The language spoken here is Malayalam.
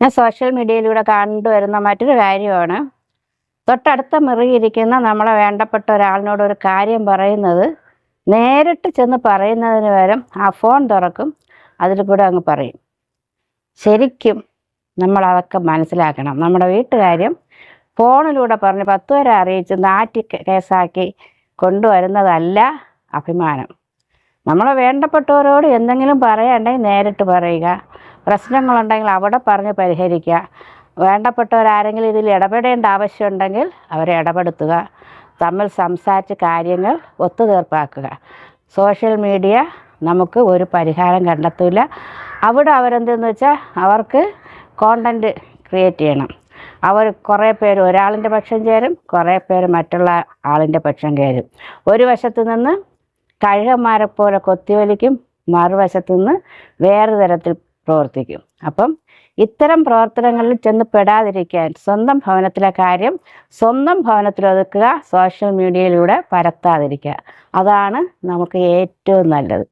ഞാൻ സോഷ്യൽ മീഡിയയിലൂടെ കണ്ടുവരുന്ന മറ്റൊരു കാര്യമാണ് തൊട്ടടുത്ത മുറിയിരിക്കുന്ന നമ്മളെ വേണ്ടപ്പെട്ട ഒരാളിനോട് ഒരു കാര്യം പറയുന്നത് നേരിട്ട് ചെന്ന് പറയുന്നതിന് പകരം ആ ഫോൺ തുറക്കും, അതിൽ കൂടെ അങ്ങ് പറയും. ശരിക്കും നമ്മളതൊക്കെ മനസ്സിലാക്കണം. നമ്മുടെ വീട്ടുകാര്യം ഫോണിലൂടെ പറഞ്ഞ് 10 പേരെ അറിയിച്ച് നാറ്റി കേസാക്കി കൊണ്ടുവരുന്നതല്ല അഭിമാനം. നമ്മളെ വേണ്ടപ്പെട്ടവരോട് എന്തെങ്കിലും പറയാനുണ്ടെങ്കിൽ നേരിട്ട് പറയുക, പ്രശ്നങ്ങളുണ്ടെങ്കിൽ അവിടെ പറഞ്ഞ് പരിഹരിക്കുക. വേണ്ടപ്പെട്ടവരാരെങ്കിലും ഇതിൽ ഇടപെടേണ്ട ആവശ്യമുണ്ടെങ്കിൽ അവരെ ഇടപെടുത്തുക, തമ്മിൽ സംസാരിച്ച് കാര്യങ്ങൾ ഒത്തുതീർപ്പാക്കുക. സോഷ്യൽ മീഡിയ നമുക്ക് ഒരു പരിഹാരം കണ്ടെത്തില്ല. അവിടെ അവരെന്തെന്ന് വെച്ചാൽ അവർക്ക് കോണ്ടൻറ്റ് ക്രിയേറ്റ് ചെയ്യണം. അവർ കുറേ പേര് ഒരാളിൻ്റെ പക്ഷം ചേരും, കുറേ പേര് മറ്റുള്ള ആളിൻ്റെ പക്ഷം ചേരും. ഒരു വശത്ത് നിന്ന് കഴുകന്മാരെ പോലെ കൊത്തിവലിക്കും, മറുവശത്തു നിന്ന് വേറെ തരത്തിൽ പ്രവർത്തിക്കും. അപ്പം ഇത്തരം പ്രവർത്തനങ്ങളിൽ ചെന്ന് പെടാതിരിക്കാൻ സ്വന്തം ഭവനത്തിലെ കാര്യം സ്വന്തം ഭവനത്തിൽ ഒതുക്കുക, സോഷ്യൽ മീഡിയയിലൂടെ പരത്താതിരിക്കുക. അതാണ് നമുക്ക് ഏറ്റവും നല്ലത്.